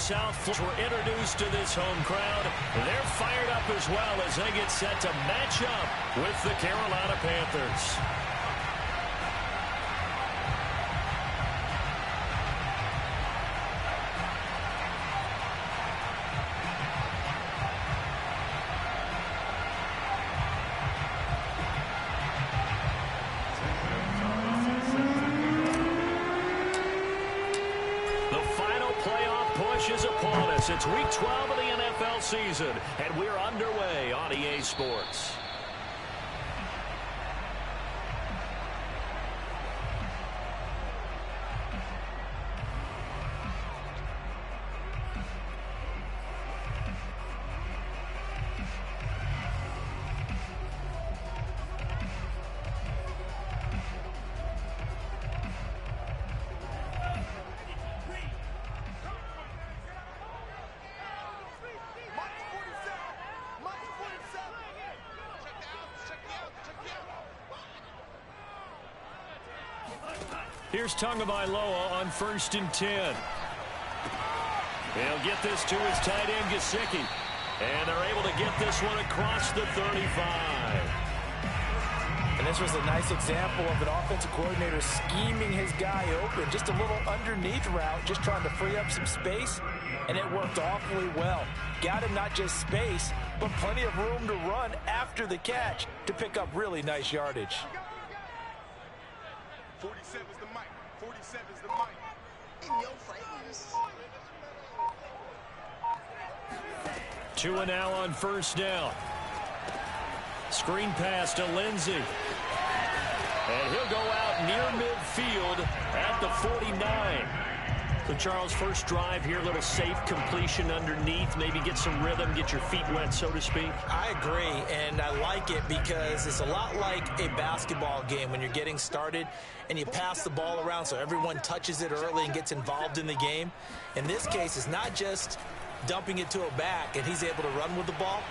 South Florida were introduced to this home crowd. They're fired up as well as they get set to match up with the Carolina Panthers. Is upon us. It's week 12 of the NFL season, and we're underway on EA Sports. Here's Tagovailoa on 1st and 10. He'll get this to his tight end, Gesicki. And they're able to get this one across the 35. And this was a nice example of an offensive coordinator scheming his guy open. Just a little underneath route, just trying to free up some space. And it worked awfully well. Got him not just space, but plenty of room to run after the catch to pick up really nice yardage. 47 is the mic. 47 is the mic. In your face. 2 and now on 1st down. Screen pass to Lindsey. And he'll go out near midfield at the 49. So, Charles, first drive here, a little safe completion underneath. Maybe get some rhythm, get your feet wet, so to speak. I agree, and I like it because it's a lot like a basketball game when you're getting started and you pass the ball around so everyone touches it early and gets involved in the game. In this case, it's not just dumping it to a back and he's able to run with the ball,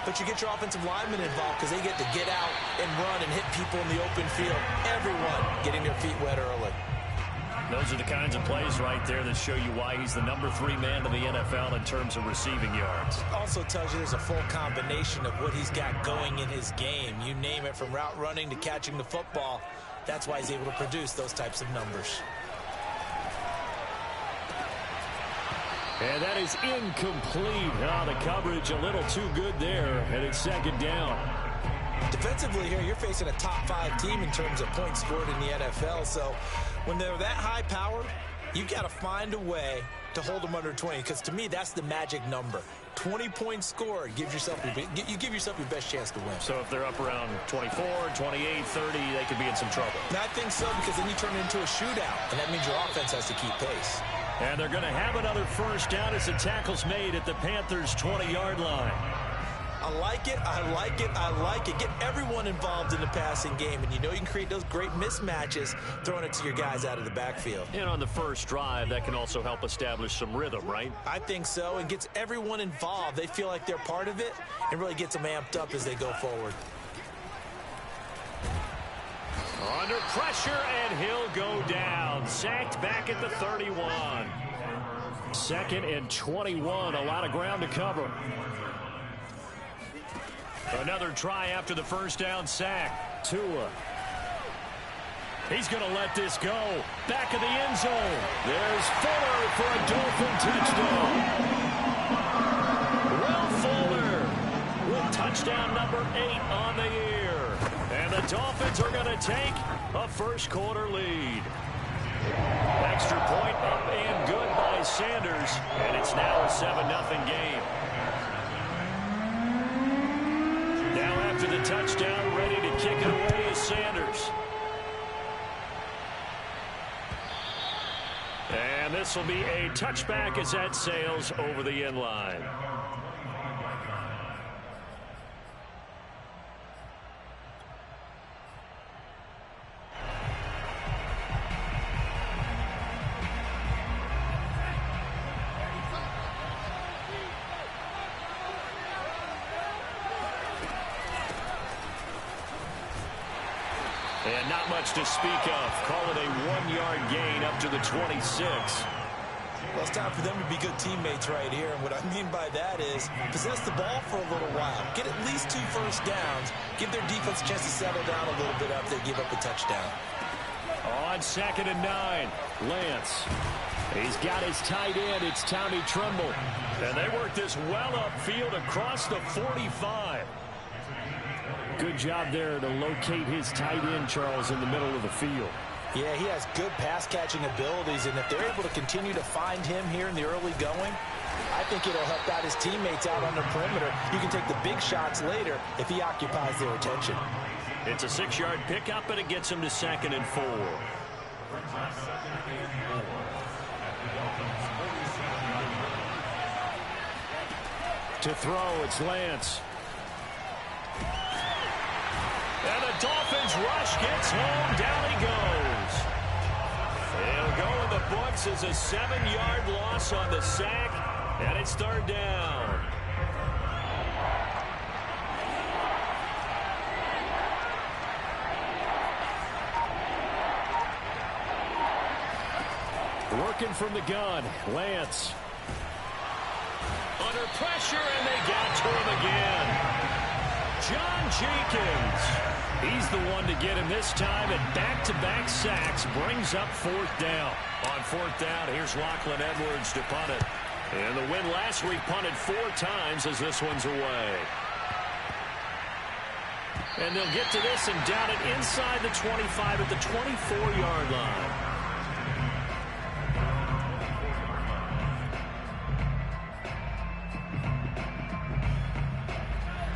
but you get your offensive linemen involved because they get to get out and run and hit people in the open field. Everyone getting their feet wet early. Those are the kinds of plays right there that show you why he's the #3 man in the NFL in terms of receiving yards. Also tells you there's a full combination of what he's got going in his game. You name it, from route running to catching the football. That's why he's able to produce those types of numbers. And that is incomplete. Oh, the coverage a little too good there, and it's 2nd down. Defensively here, you're facing a top 5 team in terms of points scored in the NFL. So when they're that high powered, you've got to find a way to hold them under 20. Because to me, that's the magic number. 20 points scored. You give yourself your best chance to win. So if they're up around 24, 28, 30, they could be in some trouble. And I think so, because then you turn it into a shootout. And that means your offense has to keep pace. And they're going to have another 1st down as the tackle's made at the Panthers' 20-yard line. I like it, I like it, I like it. Get everyone involved in the passing game, and you know you can create those great mismatches throwing it to your guys out of the backfield. And on the first drive, that can also help establish some rhythm, right? I think so, and gets everyone involved. They feel like they're part of it, and really gets them amped up as they go forward. Under pressure, and he'll go down. Sacked back at the 31. 2nd and 21, a lot of ground to cover. Another try after the 1st down sack. Tua. He's going to let this go. Back of the end zone. There's Fuller for a Dolphin touchdown. Will Fuller with touchdown number 8 on the year. And the Dolphins are going to take a 1st quarter lead. Extra point up and good by Sanders. And it's now a 7-0 game. After the touchdown, ready to kick it away is Sanders. And this will be a touchback as that sails over the end line. And not much to speak of. Call it a 1-yard gain up to the 26. Well, it's time for them to be good teammates right here. And what I mean by that is possess the ball for a little while. Get at least 2 first downs. Give their defense a chance to settle down a little bit after they give up a touchdown. On 2nd and 9, Lance. He's got his tight end. It's Tommy Tremble. And they work this well upfield across the 45. Good job there to locate his tight end, Charles, in the middle of the field. Yeah, he has good pass-catching abilities, and if they're able to continue to find him here in the early going, I think it'll help out his teammates out on the perimeter. You can take the big shots later if he occupies their attention. It's a 6-yard pickup, and it gets him to 2nd and 4. To throw, it's Lance. And the Dolphins rush gets home. Down he goes. It'll go in the books as a 7-yard loss on the sack. And it's 3rd down. Working from the gun, Lance. Under pressure, and they got to him again. John Jenkins. He's the one to get him this time, and back-to-back sacks brings up 4th down. On 4th down, here's Lachlan Edwards to punt it. And the win last week punted 4 times as this one's away. And they'll get to this and down it inside the 25 at the 24-yard line.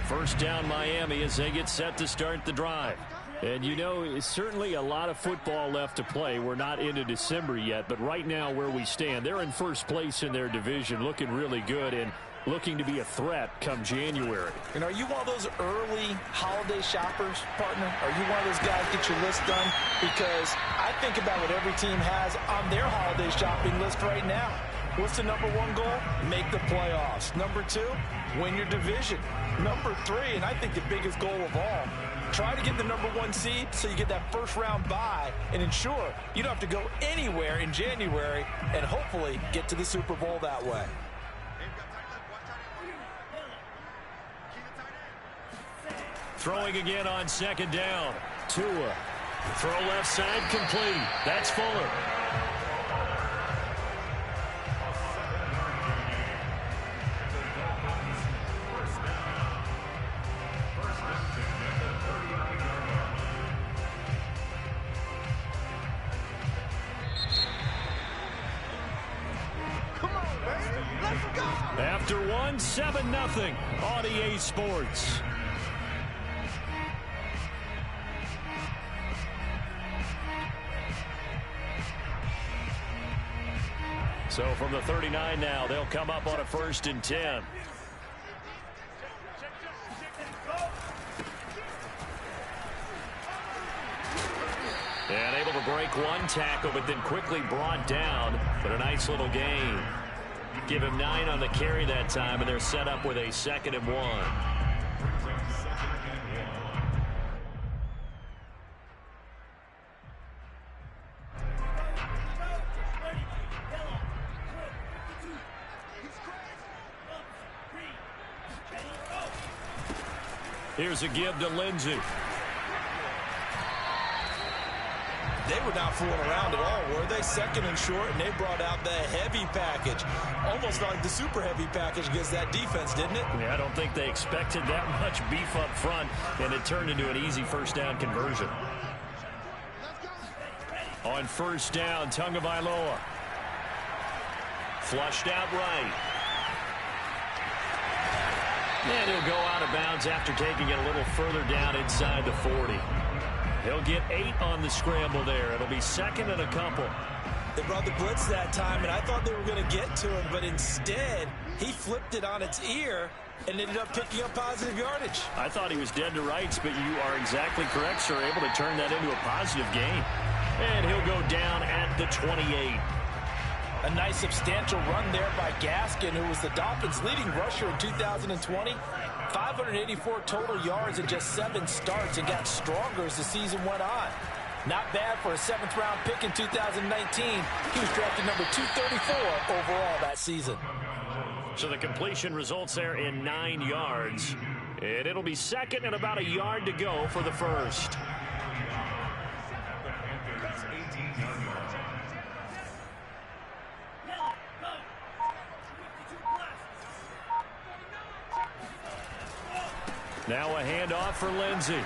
First down Miami as they get set to start the drive. And you know, it's certainly a lot of football left to play. We're not into December yet, but right now where we stand, they're in first place in their division, looking really good and looking to be a threat come January. And are you one of those early holiday shoppers, partner? Are you one of those guys get your list done? Because I think about what every team has on their holiday shopping list right now. What's the number 1 goal? Make the playoffs. Number 2, win your division. Number 3, and I think the biggest goal of all, try to get the number 1 seed so you get that first-round bye and ensure you don't have to go anywhere in January and hopefully get to the Super Bowl that way. Throwing again on 2nd down. Tua. Throw left side complete. That's Fuller. After 1, 7-0 on EA Sports. So from the 39 now, they'll come up on a 1st and 10. And able to break 1 tackle, but then quickly brought down. But a nice little gain. Give him 9 on the carry that time, and they're set up with a 2nd and 1. Here's a give to Lindsey. They were not fooling around at all, were they? 2nd and short, and they brought out the heavy package. Almost like the super heavy package against that defense, didn't it? Yeah, I don't think they expected that much beef up front, and it turned into an easy 1st down conversion. On 1st down, Tagovailoa. Flushed out right. And he'll go out of bounds after taking it a little further down inside the 40. He'll get 8 on the scramble there. It'll be 2nd and a couple. They brought the blitz that time, and I thought they were going to get to him, but instead, he flipped it on its ear and ended up picking up positive yardage. I thought he was dead to rights, but you are exactly correct, sir. Able to turn that into a positive gain. And he'll go down at the 28. A nice substantial run there by Gaskin, who was the Dolphins' leading rusher in 2020. 584 total yards in just 7 starts and got stronger as the season went on. Not bad for a 7th-round pick in 2019. He was drafted number 234 overall that season. So the completion results there in 9 yards. And it'll be second and about a yard to go for the first. Now a handoff for Lindsey.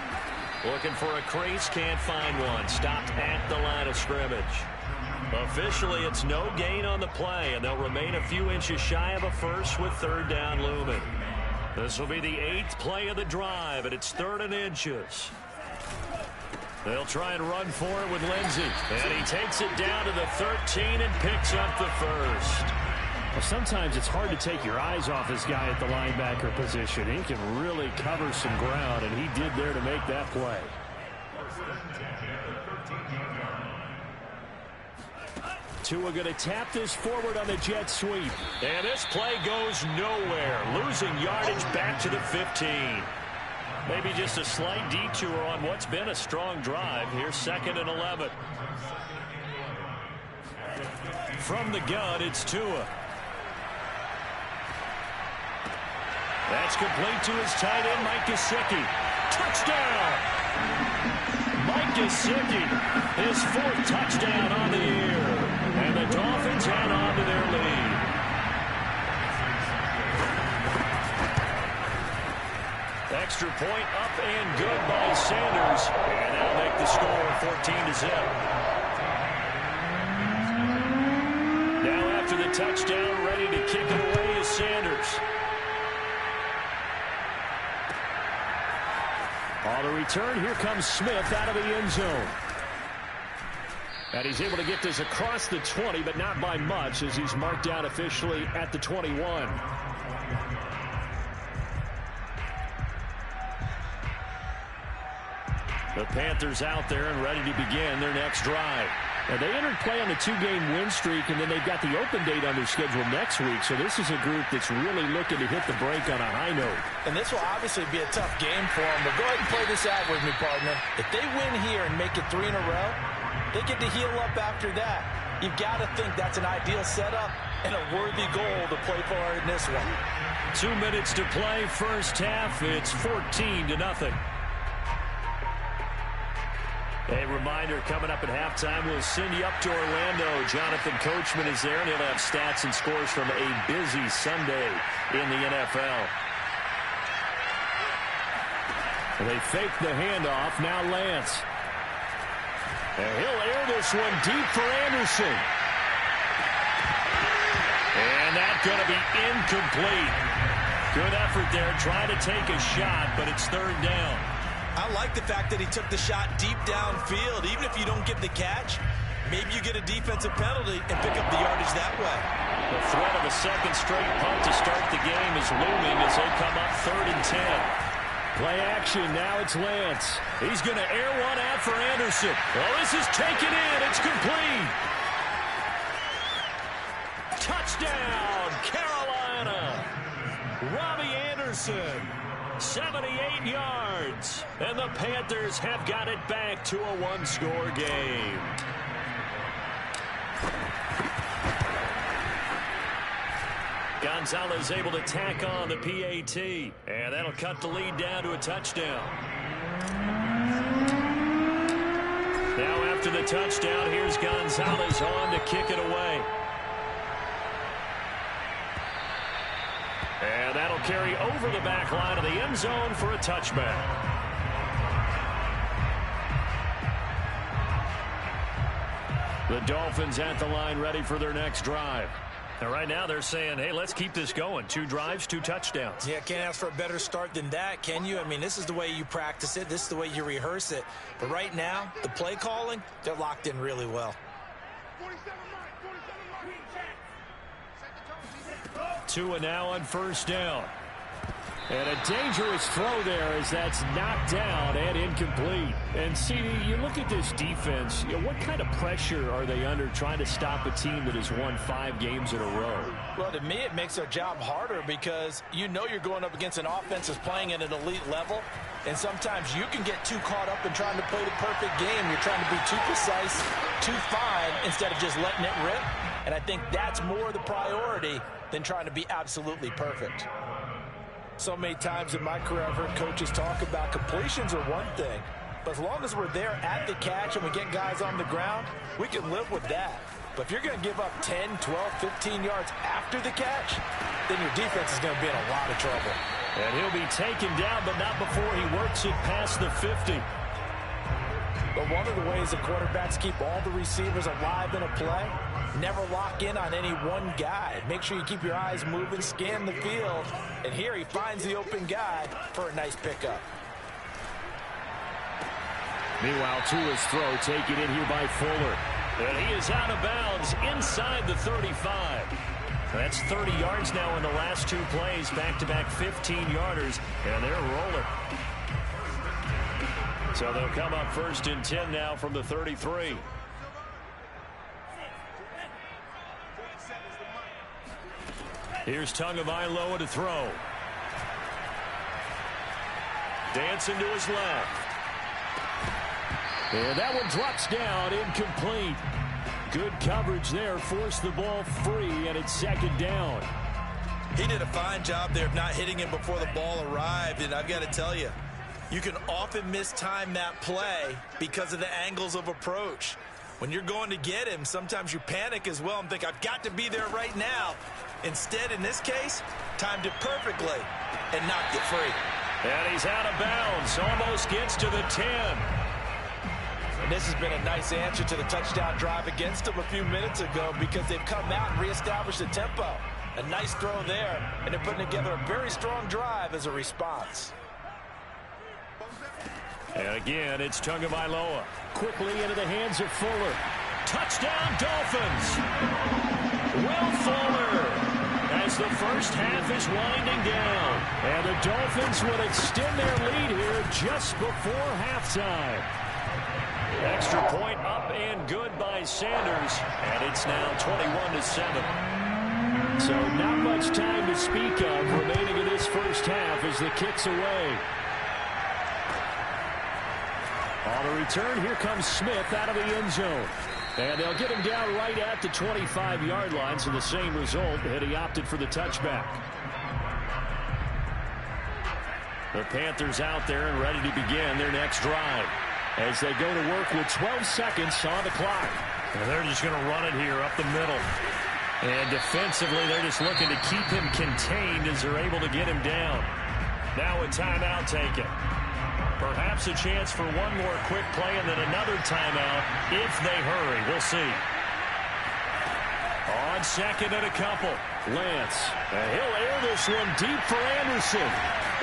Looking for a crease, can't find one. Stopped at the line of scrimmage. Officially, it's no gain on the play, and they'll remain a few inches shy of a first with 3rd down looming. This will be the 8th play of the drive, and it's 3rd and inches. They'll try and run for it with Lindsey, and he takes it down to the 13 and picks up the first. Well, sometimes it's hard to take your eyes off this guy at the linebacker position. He can really cover some ground, and he did there to make that play. Tua going to tap this forward on the jet sweep. And this play goes nowhere, losing yardage back to the 15. Maybe just a slight detour on what's been a strong drive. Here's 2nd and 11. From the gun, it's Tua. That's complete to his tight end, Mike Gesicki. Touchdown! Mike Gesicki, his 4th touchdown on the year. And the Dolphins add on to their lead. Extra point up and good by Sanders. And that'll make the score 14-0. Now after the touchdown, ready to kick it away is Sanders. On the return, here comes Smith out of the end zone. And he's able to get this across the 20, but not by much, as he's marked down officially at the 21. The Panthers out there and ready to begin their next drive. Now, they entered play on a 2-game win streak, and then they've got the open date on their schedule next week. So this is a group that's really looking to hit the break on a high note. And this will obviously be a tough game for them. But go ahead and play this out with me, partner. If they win here and make it 3 in a row, they get to heal up after that. You've got to think that's an ideal setup and a worthy goal to play for in this one. 2 minutes to play, first half. It's 14-0. A reminder, coming up at halftime, we'll send you up to Orlando. Jonathan Coachman is there, and he'll have stats and scores from a busy Sunday in the NFL. They fake the handoff. Now Lance. And he'll air this one deep for Anderson. And that's going to be incomplete. Good effort there, trying to take a shot, but it's 3rd down. I like the fact that he took the shot deep downfield. Even if you don't get the catch, maybe you get a defensive penalty and pick up the yardage that way. The threat of a 2nd straight punt to start the game is looming as they come up 3rd and 10. Play action. Now it's Lance. He's going to air one out for Anderson. Well, this is taken in. It's complete. Touchdown, Carolina. Robbie Anderson. 78 yards, and the Panthers have got it back to a 1-score game. Gonzalez able to tack on the PAT, and that'll cut the lead down to a touchdown. Now after the touchdown, here's Gonzalez on to kick it away. And that'll carry over the back line of the end zone for a touchback. The Dolphins at the line ready for their next drive. And right now they're saying, hey, let's keep this going. 2 drives, 2 touchdowns. Yeah, can't ask for a better start than that, can you? I mean, this is the way you practice it. This is the way you rehearse it. But right now, the play calling, they're locked in really well. 2 now on 1st down. And a dangerous throw there as that's knocked down and incomplete. And see, you look at this defense, what kind of pressure are they under trying to stop a team that has won 5 games in a row? Well, to me, it makes their job harder because you know you're going up against an offense that's playing at an elite level. And sometimes you can get too caught up in trying to play the perfect game. You're trying to be too precise, too fine, instead of just letting it rip. And I think that's more the priority than trying to be absolutely perfect. So many times in my career, I've heard coaches talk about completions are one thing, but as long as we're there at the catch and we get guys on the ground, we can live with that. But if you're going to give up 10, 12, 15 yards after the catch, then your defense is going to be in a lot of trouble. And he'll be taken down, but not before he works it past the 50. But one of the ways that quarterbacks keep all the receivers alive in a play, never lock in on any one guy. Make sure you keep your eyes moving, scan the field. And here he finds the open guy for a nice pickup. Meanwhile, to his throw, taken in here by Fuller. And he is out of bounds inside the 35. That's 30 yards now in the last 2 plays, back-to-back 15-yarders, and they're rolling. So they'll come up 1st and 10 now from the 33. Here's Tagovailoa to throw. Dancing to his left. And that one drops down, incomplete. Good coverage there, forced the ball free, and it's 2nd down. He did a fine job there of not hitting him before the ball arrived, and I've got to tell you, you can often mistime that play because of the angles of approach. When you're going to get him, sometimes you panic as well and think, I've got to be there right now. Instead, in this case, timed it perfectly and knocked it free. And he's out of bounds, almost gets to the 10. And this has been a nice answer to the touchdown drive against them a few minutes ago because they've come out and reestablished the tempo. A nice throw there, and they're putting together a very strong drive as a response. And again, it's Tagovailoa. Quickly into the hands of Fuller. Touchdown, Dolphins! Will Fuller, as the first half is winding down. And the Dolphins would extend their lead here just before halftime. Extra point up and good by Sanders. And it's now 21-7. So not much time to speak of remaining in this first half as the kick's away. On the return, here comes Smith out of the end zone. And they'll get him down right at the 25-yard line, so the same result, and he opted for the touchback. The Panthers out there and ready to begin their next drive as they go to work with 12 seconds on the clock. And they're just going to run it here up the middle. And defensively, they're just looking to keep him contained as they're able to get him down. Now a timeout taken. Perhaps a chance for one more quick play and then another timeout if they hurry. We'll see. On 2nd and a couple. Lance. And he'll air this one deep for Anderson.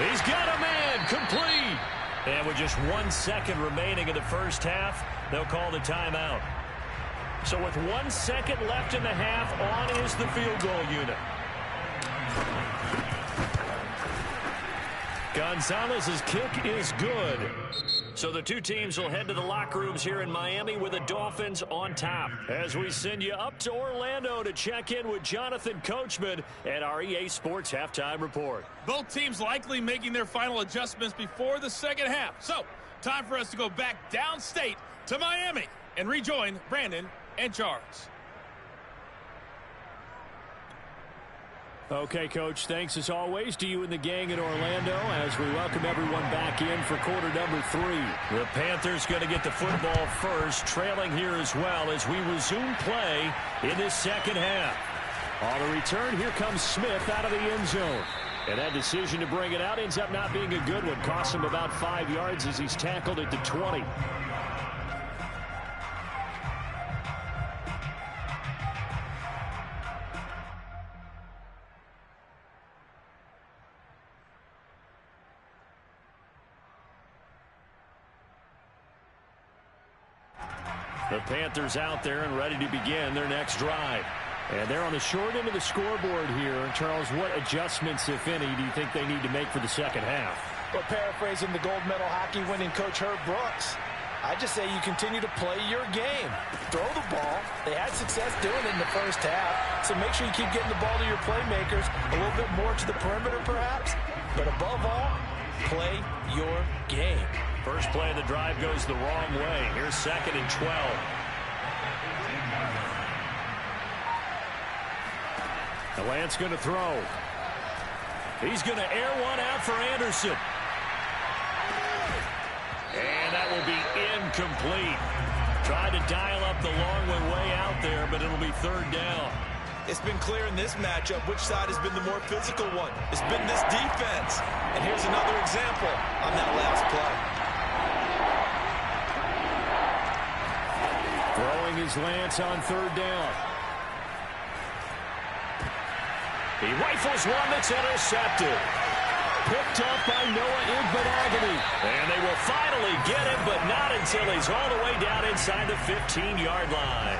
He's got a man. Complete. And with just 1 second remaining in the first half, they'll call the timeout. So with 1 second left in the half, on is the field goal unit. Gonzalez's kick is good. So the two teams will head to the locker rooms here in Miami with the Dolphins on top. As we send you up to Orlando to check in with Jonathan Coachman at our EA Sports Halftime Report. Both teams likely making their final adjustments before the second half. So, time for us to go back downstate to Miami and rejoin Brandon and Charles. Okay, Coach, thanks as always to you and the gang in Orlando as we welcome everyone back in for quarter number 3. The Panthers going to get the football first, trailing here as well as we resume play in this second half. On the return, here comes Smith out of the end zone. And that decision to bring it out ends up not being a good one. Costs him about 5 yards as he's tackled at the 20. The Panthers out there and ready to begin their next drive. And they're on the short end of the scoreboard here. Charles, what adjustments, if any, do you think they need to make for the second half? Well, paraphrasing the gold medal hockey winning coach Herb Brooks, I just say you continue to play your game. Throw the ball. They had success doing it in the first half, so make sure you keep getting the ball to your playmakers, a little bit more to the perimeter perhaps, but above all, play your game. First play of the drive goes the wrong way. Here's 2nd and 12. The Lance going to throw. He's going to air one out for Anderson. And that will be incomplete. Tried to dial up the long way out there, but it'll be 3rd down. It's been clear in this matchup which side has been the more physical one. It's been this defense. And here's another example on that last play. Throwing his Lance on 3rd down. He rifles one that's intercepted. Picked up by Noah Igbinoghene. And they will finally get him, but not until he's all the way down inside the 15-yard line.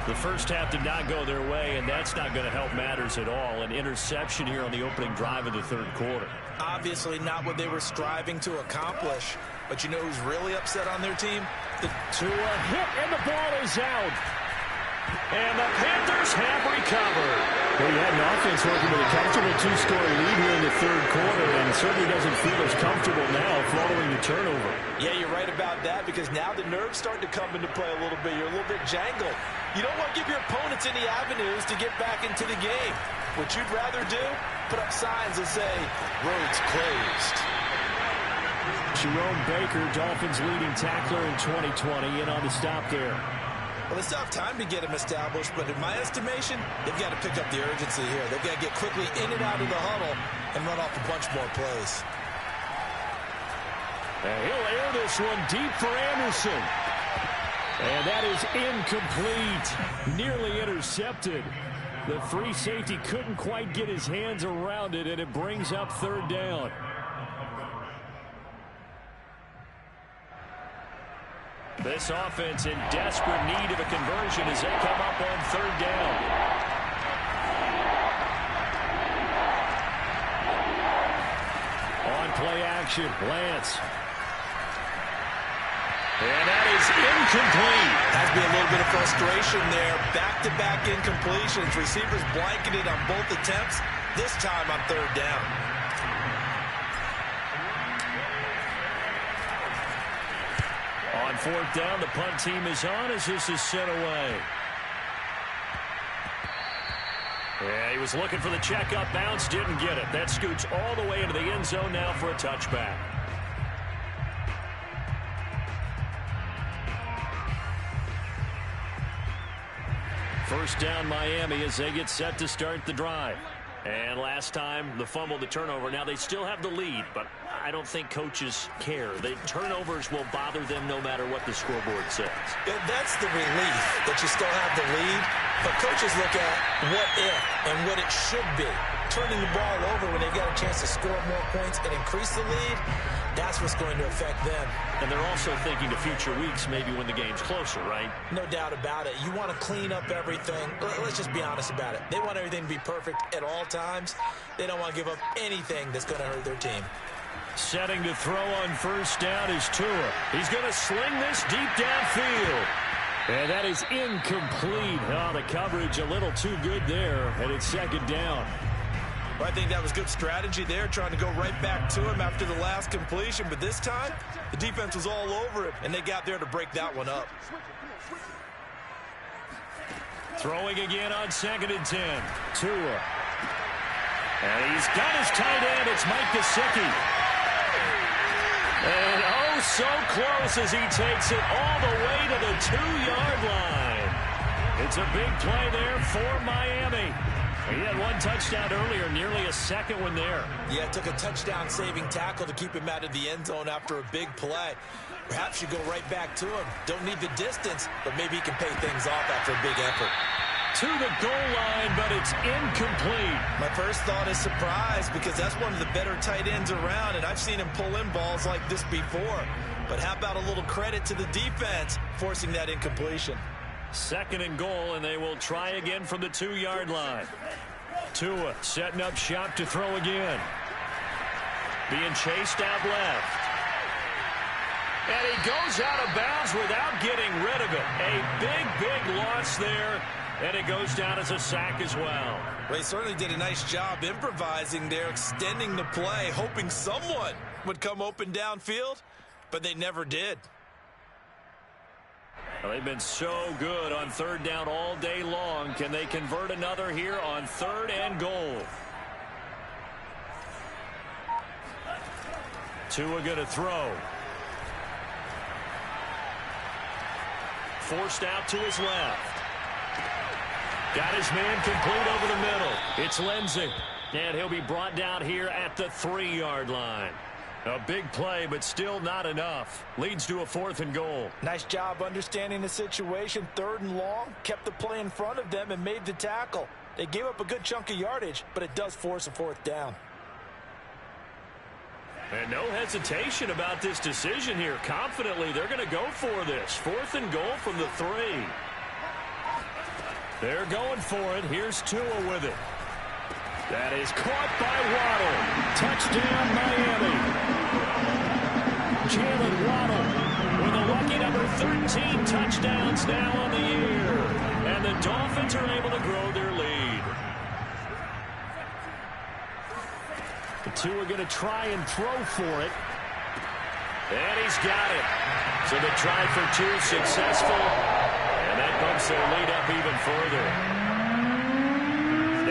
The first half did not go their way, and that's not going to help matters at all. An interception here on the opening drive of the 3rd quarter. Obviously not what they were striving to accomplish. But you know who's really upset on their team? To a hit, and the ball is out. And the Panthers have recovered. Well, you had an offense working with a comfortable 2-score lead here in the 3rd quarter, and certainly doesn't feel as comfortable now following the turnover. Yeah, you're right about that, because now the nerves starting to come into play a little bit. You're a little bit jangled. You don't want to give your opponents any avenues to get back into the game. What you'd rather do, put up signs that say, roads closed. Jerome Baker, Dolphins leading tackler in 2020, in on the stop there. Well, they still have time to get him established, but in my estimation, they've got to pick up the urgency here. They've got to get quickly in and out of the huddle and run off a bunch more plays. And he'll air this one deep for Anderson. And that is incomplete. Nearly intercepted. The free safety couldn't quite get his hands around it, and it brings up 3rd down. This offense in desperate need of a conversion as they come up on 3rd down. On play action, Lance. And that is incomplete. Has to be a little bit of frustration there. Back-to-back incompletions. Receivers blanketed on both attempts, this time on 3rd down. On 4th down, the punt team is on as this is sent away. Yeah, he was looking for the checkup bounce, didn't get it. That scoots all the way into the end zone now for a touchback. First down, Miami, as they get set to start the drive. And last time, the fumble, the turnover. Now, they still have the lead, but I don't think coaches care. The turnovers will bother them no matter what the scoreboard says. Yeah, that's the relief that you still have the lead. But coaches look at what if and what it should be. Turning the ball over when they've got a chance to score more points and increase the lead, that's what's going to affect them. And they're also thinking to future weeks, maybe when the game's closer, right? No doubt about it. You want to clean up everything. Let's just be honest about it. They want everything to be perfect at all times. They don't want to give up anything that's going to hurt their team. Setting to throw on first down is Tua. He's going to sling this deep downfield. And that is incomplete. Oh, the coverage a little too good there, and it's 2nd down. Well, I think that was good strategy there, trying to go right back to him after the last completion. But this time, the defense was all over him, and they got there to break that one up. Throwing again on 2nd and 10. Tua. And he's got his tight end. It's Mike Gesicki. And oh, so close as he takes it all the way to the 2-yard line. It's a big play there for Miami. He had one touchdown earlier, nearly a second one there. Yeah, it took a touchdown-saving tackle to keep him out of the end zone after a big play. Perhaps you go right back to him. Don't need the distance, but maybe he can pay things off after a big effort. To the goal line, but it's incomplete. My first thought is surprise, because that's one of the better tight ends around, and I've seen him pull in balls like this before. But how about a little credit to the defense forcing that incompletion? 2nd and goal, and they will try again from the 2-yard line. Tua setting up shop to throw again. Being chased out left. And he goes out of bounds without getting rid of it. A big loss there, and it goes down as a sack as well. They certainly did a nice job improvising there, extending the play, hoping someone would come open downfield, but they never did. Well, they've been so good on 3rd down all day long. Can they convert another here on 3rd and goal? Tua going to throw. Forced out to his left. Got his man complete over the middle. It's Lindsey. And he'll be brought down here at the 3-yard line. A big play, but still not enough. Leads to a 4th and goal. Nice job understanding the situation. 3rd and long. Kept the play in front of them and made the tackle. They gave up a good chunk of yardage, but it does force a 4th down. And no hesitation about this decision here. Confidently, they're going to go for this. 4th and goal from the 3. They're going for it. Here's Tua with it. That is caught by Waddle. Touchdown, Miami. Jalen Waddle with a lucky number 13 touchdowns now on the year. And the Dolphins are able to grow their lead. The two are going to try and throw for it. And he's got it. So the try for 2 successful. And that bumps their lead up even further.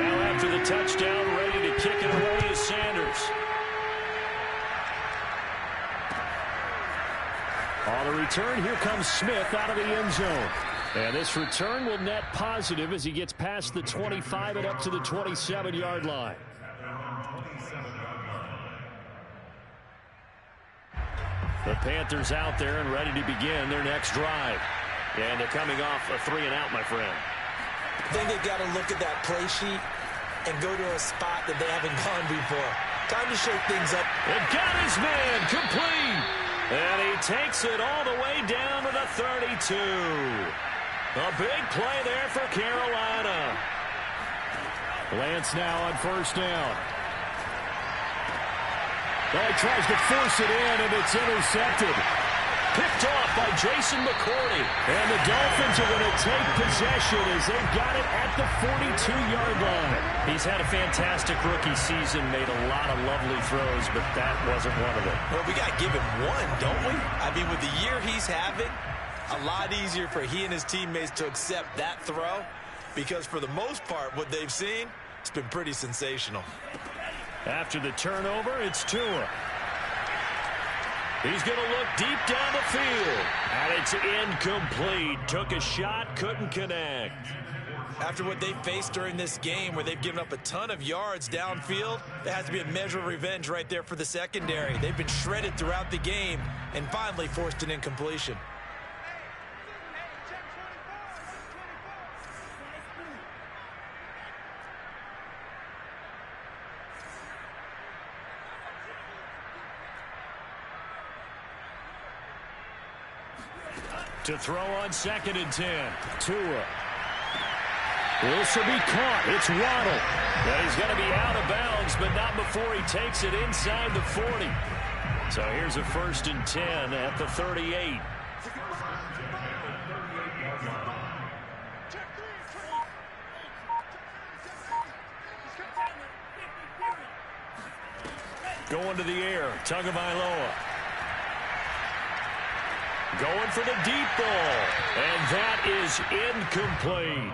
Now after the touchdown, ready to kick it away is Sanders. On the return, here comes Smith out of the end zone. And this return will net positive as he gets past the 25 and up to the 27-yard line. The Panthers out there and ready to begin their next drive. And they're coming off a 3-and-out, my friend. I think they've got to look at that play sheet and go to a spot that they haven't gone before. Time to shake things up. And got his man complete. And he takes it all the way down to the 32. A big play there for Carolina. Lance now on 1st down. Well, he tries to force it in, and it's intercepted. Picked off by Jason McCourty. And the Dolphins are going to take possession as they've got it at the 42-yard line. He's had a fantastic rookie season, made a lot of lovely throws, but that wasn't one of them. Well, we got to give him one, don't we? I mean, with the year he's having, a lot easier for he and his teammates to accept that throw because for the most part, what they've seen, it's been pretty sensational. After the turnover, it's Tua. He's going to look deep down the field. And it's incomplete. Took a shot, couldn't connect. After what they faced during this game where they've given up a ton of yards downfield, there has to be a measure of revenge right there for the secondary. They've been shredded throughout the game and finally forced an incompletion. To throw on 2nd and 10. Tua. This will be caught. It's Waddle. But he's going to be out of bounds, but not before he takes it inside the 40. So here's a 1st and 10 at the 38. Going to the air. Tagovailoa. Going for the deep ball. And that is incomplete.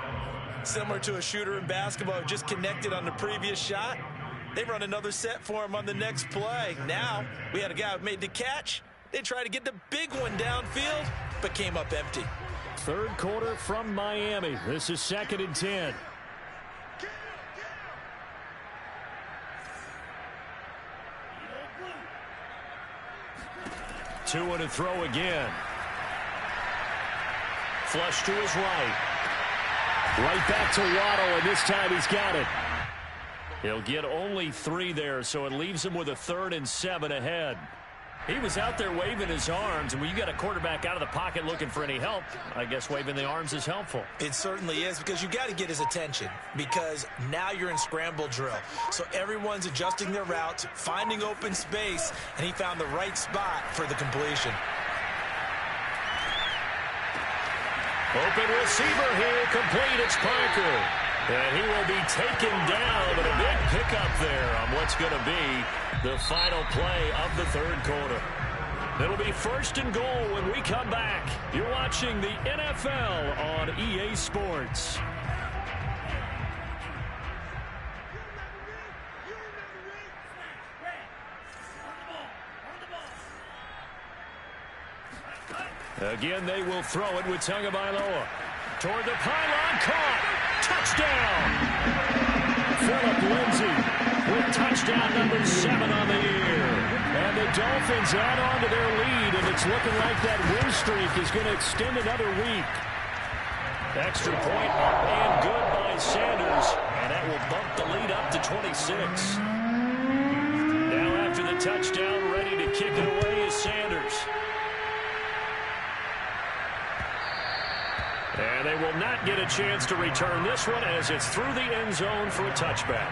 Similar to a shooter in basketball who just connected on the previous shot. They run another set for him on the next play. Now, we had a guy who made the catch. They tried to get the big one downfield, but came up empty. 3rd quarter from Miami. This is 2nd and 10. Tua to throw again. Flush to his right. Right back to Waddle, and this time he's got it. He'll get only 3 there, so it leaves him with a 3rd and 7 ahead. He was out there waving his arms, and when you got a quarterback out of the pocket looking for any help, I guess waving the arms is helpful. It certainly is, because you got to get his attention, because now you're in scramble drill. So everyone's adjusting their routes, finding open space, and he found the right spot for the completion. Open receiver here, complete. It's Parker. And he will be taken down, but a big pickup there on what's going to be the final play of the third quarter. It'll be 1st and goal when we come back. You're watching the NFL on EA Sports. Again, they will throw it with Tagovailoa. Toward the pylon, caught. Touchdown! Philip Lindsay with touchdown number 7 on the year. And the Dolphins add on to their lead, and it's looking like that win streak is going to extend another week. Extra point and good by Sanders, and that will bump the lead up to 26. Now after the touchdown, ready to kick it away is Sanders. And they will not get a chance to return this one as it's through the end zone for a touchback.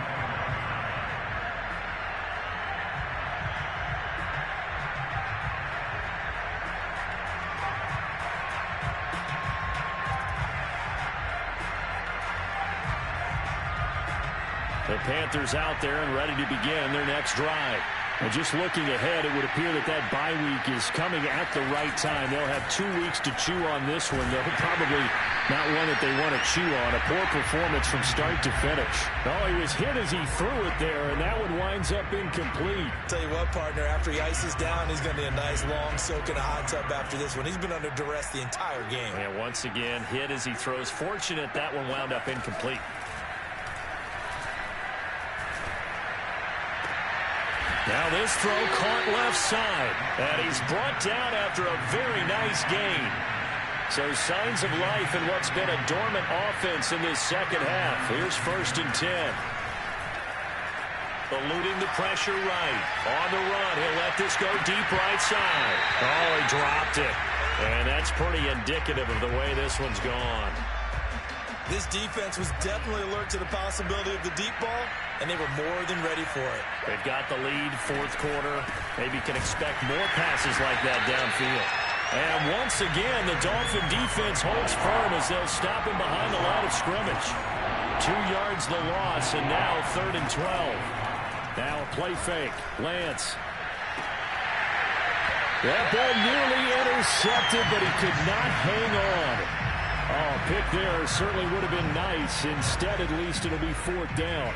The Panthers out there and ready to begin their next drive. And just looking ahead, it would appear that that bye week is coming at the right time. They'll have 2 weeks to chew on this one. They'll probably not one that they want to chew on. A poor performance from start to finish. Oh, he was hit as he threw it there, and that one winds up incomplete. Tell you what, partner, after he ices down, he's going to be a nice long soak in a hot tub after this one. He's been under duress the entire game. And once again, hit as he throws. Fortunate that one wound up incomplete. Now this throw caught left side, and he's brought down after a very nice gain. So signs of life in what's been a dormant offense in this second half. Here's 1st and 10. Eluding the pressure right. On the run, he'll let this go deep right side. Oh, he dropped it. And that's pretty indicative of the way this one's gone. This defense was definitely alert to the possibility of the deep ball, and they were more than ready for it. They've got the lead, 4th quarter. Maybe can expect more passes like that downfield. And once again, the Dolphin defense holds firm as they'll stop him behind the line of scrimmage. 2 yards the loss, and now 3rd and 12. Now a play fake. Lance. That ball nearly intercepted, but he could not hang on. Oh, pick there certainly would have been nice. Instead, at least, it'll be 4th down.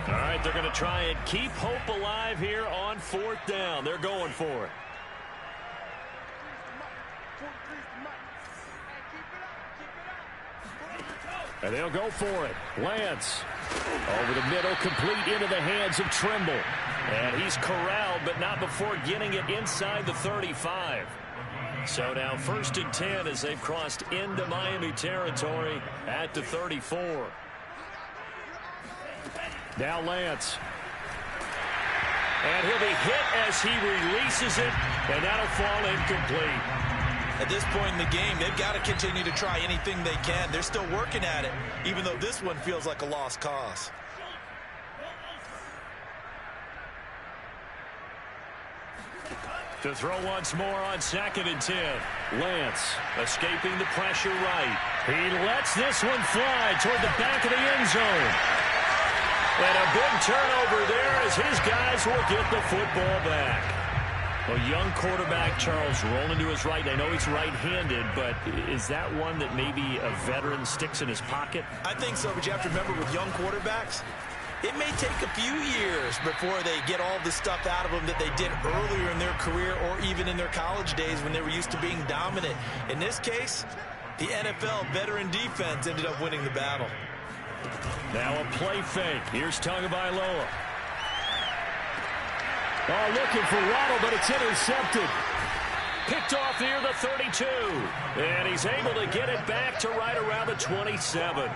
All right, they're going to try and keep hope alive here on 4th down. They're going for it. And they'll go for it. Lance over the middle, complete into the hands of Trimble. And he's corralled, but not before getting it inside the 35. So now 1st and 10 as they've crossed into Miami territory at the 34. Now Lance. And he'll be hit as he releases it, and that'll fall incomplete. At this point in the game, they've got to continue to try anything they can. They're still working at it, even though this one feels like a lost cause. To throw once more on 2nd and 10. Lance escaping the pressure right. He lets this one fly toward the back of the end zone. And a big turnover there as his guys will get the football back. A young quarterback, Charles, rolling to his right. I know he's right-handed, but is that one that maybe a veteran sticks in his pocket? I think so, but you have to remember with young quarterbacks, it may take a few years before they get all the stuff out of them that they did earlier in their career or even in their college days when they were used to being dominant. In this case, the NFL veteran defense ended up winning the battle. Now a play fake. Here's Tagovailoa. Oh, looking for Waddle, but it's intercepted. Picked off near the 32. And he's able to get it back to right around the 27.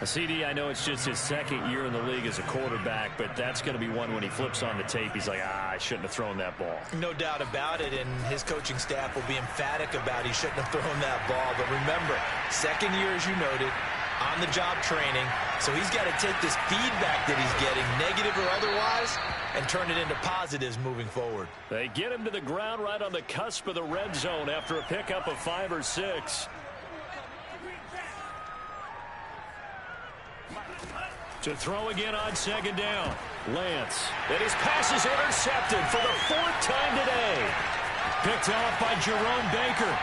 CD, I know it's just his second year in the league as a quarterback, but that's going to be one when he flips on the tape. He's like, I shouldn't have thrown that ball. No doubt about it, and his coaching staff will be emphatic about he shouldn't have thrown that ball. But remember, second year, as you noted, on-the-job training, so he's got to take this feedback that he's getting, negative or otherwise, and turn it into positives moving forward. They get him to the ground right on the cusp of the red zone after a pickup of 5 or 6. To throw again on second down. Lance. And his pass is intercepted for the 4th time today. Picked off by Jerome Baker.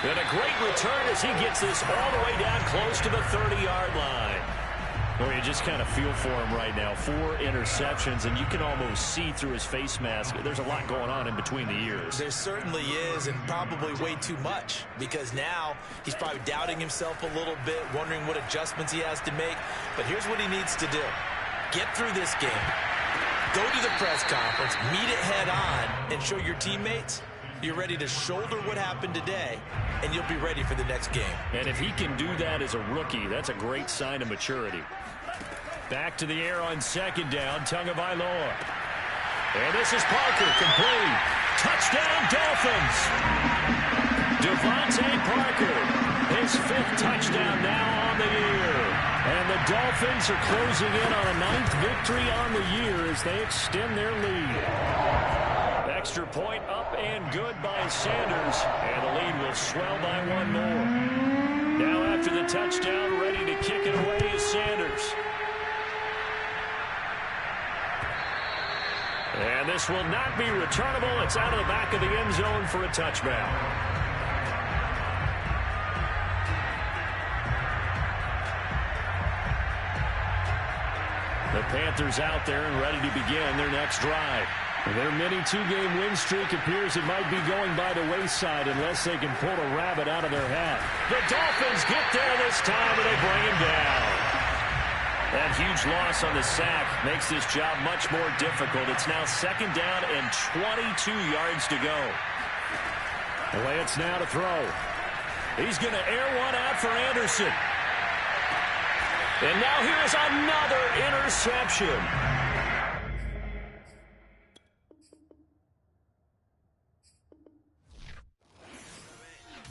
And a great return as he gets this all the way down close to the 30-yard line. Well, you just kind of feel for him right now. 4 interceptions, and you can almost see through his face mask. There's a lot going on in between the ears. There certainly is, and probably way too much, because now he's probably doubting himself a little bit, wondering what adjustments he has to make. But here's what he needs to do. Get through this game. Go to the press conference, meet it head on, and show your teammates you're ready to shoulder what happened today, and you'll be ready for the next game. And if he can do that as a rookie, that's a great sign of maturity. Back to the air on second down, Tagovailoa. And this is Parker, complete. Touchdown, Dolphins! Devontae Parker, his 5th touchdown now on the year. And the Dolphins are closing in on a 9th victory on the year as they extend their lead. Extra point up and good by Sanders, and the lead will swell by 1 more. Now after the touchdown, ready to kick it away is Sanders. And this will not be returnable. It's out of the back of the end zone for a touchback. The Panthers out there and ready to begin their next drive. Their mini 2-game win streak appears it might be going by the wayside unless they can pull a rabbit out of their hat. The Dolphins get there this time, and they bring him down. That huge loss on the sack makes this job much more difficult. It's now second down and 22 yards to go. Lance now to throw. He's going to air one out for Anderson. And now here's another interception.